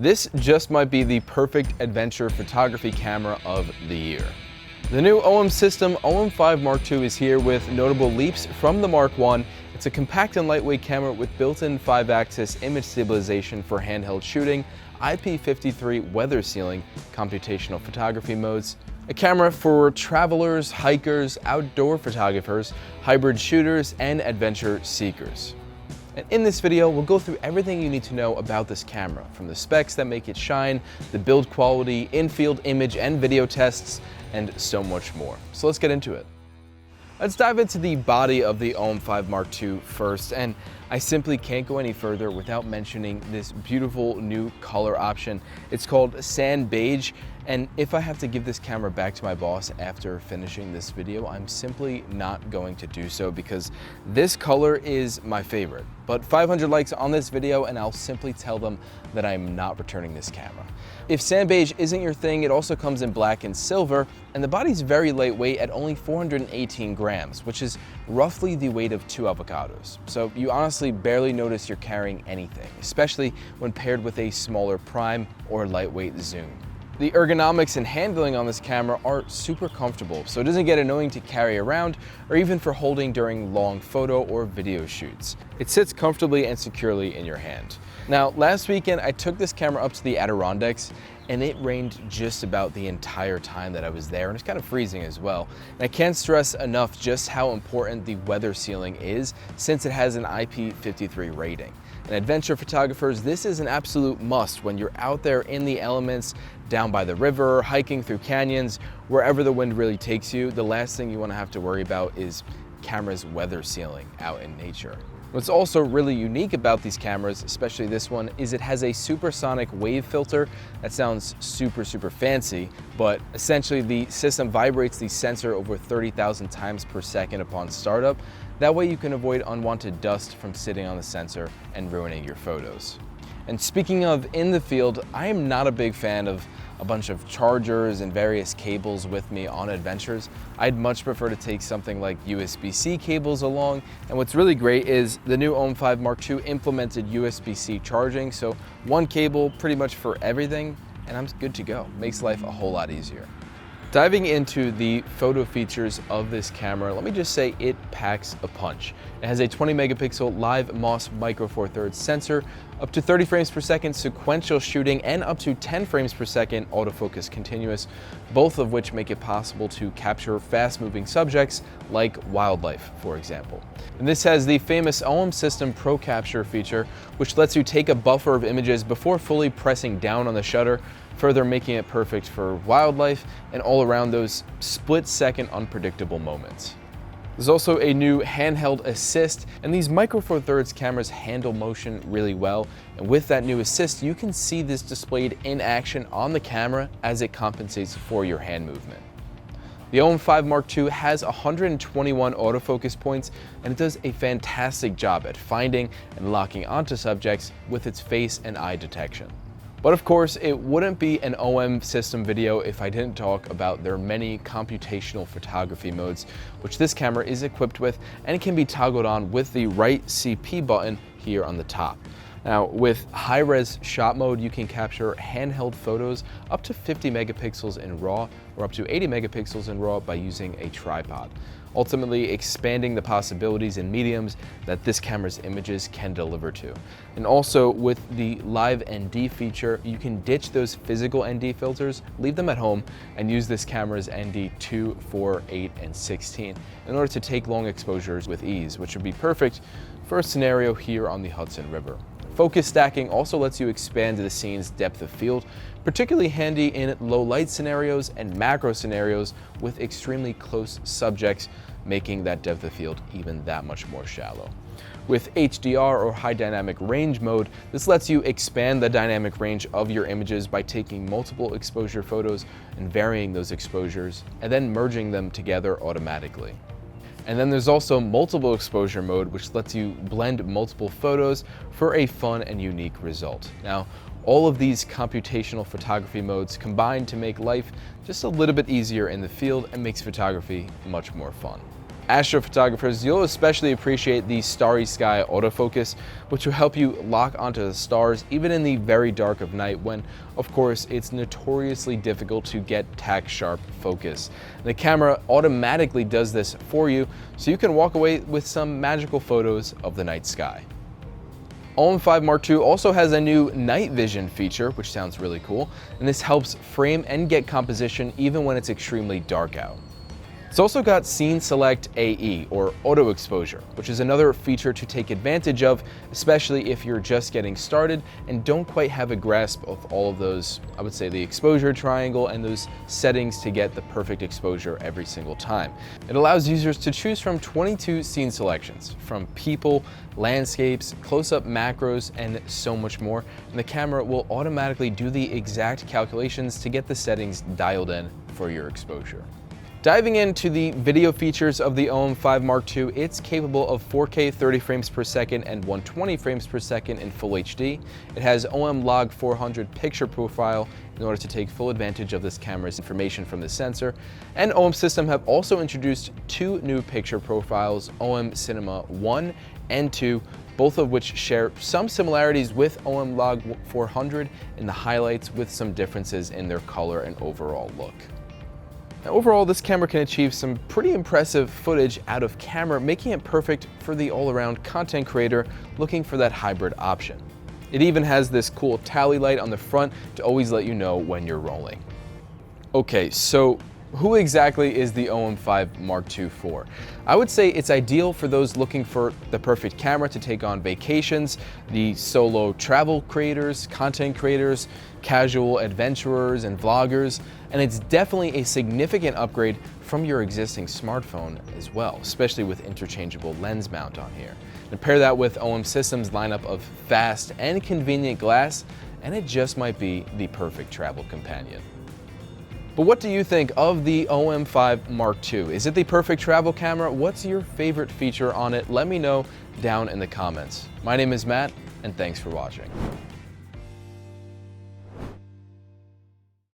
This just might be the perfect adventure photography camera of the year. The new OM system, OM-5 Mark II, is here with notable leaps from the Mark I. It's a compact and lightweight camera with built-in 5-axis image stabilization for handheld shooting, IP53 weather sealing, computational photography modes, a camera for travelers, hikers, outdoor photographers, hybrid shooters, and adventure seekers. And in this video, we'll go through everything you need to know about this camera, from the specs that make it shine, the build quality, in-field image and video tests, and so much more. So let's get into it. Let's dive into the body of the OM-5 Mark II first, and I simply can't go any further without mentioning this beautiful new color option. It's called Sand Beige, and if I have to give this camera back to my boss after finishing this video, I'm simply not going to do so because this color is my favorite. But 500 likes on this video and I'll simply tell them that I'm not returning this camera. If Sand Beige isn't your thing, it also comes in black and silver, and the body's very lightweight at only 418 grams, which is roughly the weight of 2 avocados. So you honestly barely notice you're carrying anything, especially when paired with a smaller prime or lightweight zoom. The ergonomics and handling on this camera are super comfortable, so it doesn't get annoying to carry around or even for holding during long photo or video shoots. It sits comfortably and securely in your hand. Now, last weekend I took this camera up to the Adirondacks and it rained just about the entire time that I was there, and it's kind of freezing as well. And I can't stress enough just how important the weather sealing is since it has an IP53 rating. And adventure photographers, this is an absolute must when you're out there in the elements, down by the river, hiking through canyons, wherever the wind really takes you. The last thing you want to have to worry about is cameras weather sealing out in nature. What's also really unique about these cameras, especially this one, is it has a supersonic wave filter. That sounds super fancy, but essentially the system vibrates the sensor over 30,000 times per second upon startup. That way you can avoid unwanted dust from sitting on the sensor and ruining your photos. And speaking of in the field, I am not a big fan of a bunch of chargers and various cables with me on adventures. I'd much prefer to take something like USB-C cables along. And what's really great is the new OM-5 Mark II implemented USB-C charging, so one cable pretty much for everything, and I'm good to go. Makes life a whole lot easier. Diving into the photo features of this camera, let me just say it packs a punch. It has a 20 megapixel live MOS micro four thirds sensor, up to 30 frames per second sequential shooting, and up to 10 frames per second autofocus continuous, both of which make it possible to capture fast moving subjects like wildlife, for example. And this has the famous OM System Pro Capture feature, which lets you take a buffer of images before fully pressing down on the shutter, further making it perfect for wildlife and all around those split-second unpredictable moments. There's also a new handheld assist, and these micro four thirds cameras handle motion really well. And with that new assist, you can see this displayed in action on the camera as it compensates for your hand movement. The OM-5 Mark II has 121 autofocus points, and it does a fantastic job at finding and locking onto subjects with its face and eye detection. But of course, it wouldn't be an OM system video if I didn't talk about their many computational photography modes, which this camera is equipped with, and it can be toggled on with the right CP button here on the top. Now, with high-res shot mode, you can capture handheld photos up to 50 megapixels in RAW or up to 80 megapixels in RAW by using a tripod, ultimately expanding the possibilities and mediums that this camera's images can deliver to. And also with the live ND feature, you can ditch those physical ND filters, leave them at home, and use this camera's ND 2, 4, 8, and 16 in order to take long exposures with ease, which would be perfect for a scenario here on the Hudson River. Focus stacking also lets you expand the scene's depth of field, particularly handy in low light scenarios and macro scenarios with extremely close subjects, making that depth of field even that much more shallow. With HDR or high dynamic range mode, this lets you expand the dynamic range of your images by taking multiple exposure photos and varying those exposures and then merging them together automatically. And then there's also multiple exposure mode, which lets you blend multiple photos for a fun and unique result. Now, all of these computational photography modes combine to make life just a little bit easier in the field and makes photography much more fun. Astrophotographers, you'll especially appreciate the starry sky autofocus, which will help you lock onto the stars even in the very dark of night when, of course, it's notoriously difficult to get tack-sharp focus. The camera automatically does this for you, so you can walk away with some magical photos of the night sky. OM-5 Mark II also has a new night vision feature, which sounds really cool, and this helps frame and get composition even when it's extremely dark out. It's also got Scene Select AE, or auto exposure, which is another feature to take advantage of, especially if you're just getting started and don't quite have a grasp of all of those, I would say, the exposure triangle and those settings to get the perfect exposure every single time. It allows users to choose from 22 scene selections, from people, landscapes, close-up macros, and so much more, and the camera will automatically do the exact calculations to get the settings dialed in for your exposure. Diving into the video features of the OM-5 Mark II, it's capable of 4K 30 frames per second and 120 frames per second in Full HD. It has OM-Log 400 picture profile in order to take full advantage of this camera's information from the sensor. And OM System have also introduced two new picture profiles, OM Cinema 1 and 2, both of which share some similarities with OM-Log 400 in the highlights with some differences in their color and overall look. Now, overall, this camera can achieve some pretty impressive footage out of camera, making it perfect for the all-around content creator looking for that hybrid option. It even has this cool tally light on the front to always let you know when you're rolling. Okay, so who exactly is the OM-5 Mark II for? I would say it's ideal for those looking for the perfect camera to take on vacations, the solo travel creators, content creators, casual adventurers, and vloggers, and it's definitely a significant upgrade from your existing smartphone as well, especially with interchangeable lens mount on here. And pair that with OM System's lineup of fast and convenient glass, and it just might be the perfect travel companion. But what do you think of the OM-5 Mark II? Is it the perfect travel camera? What's your favorite feature on it? Let me know down in the comments. My name is Matt, and thanks for watching.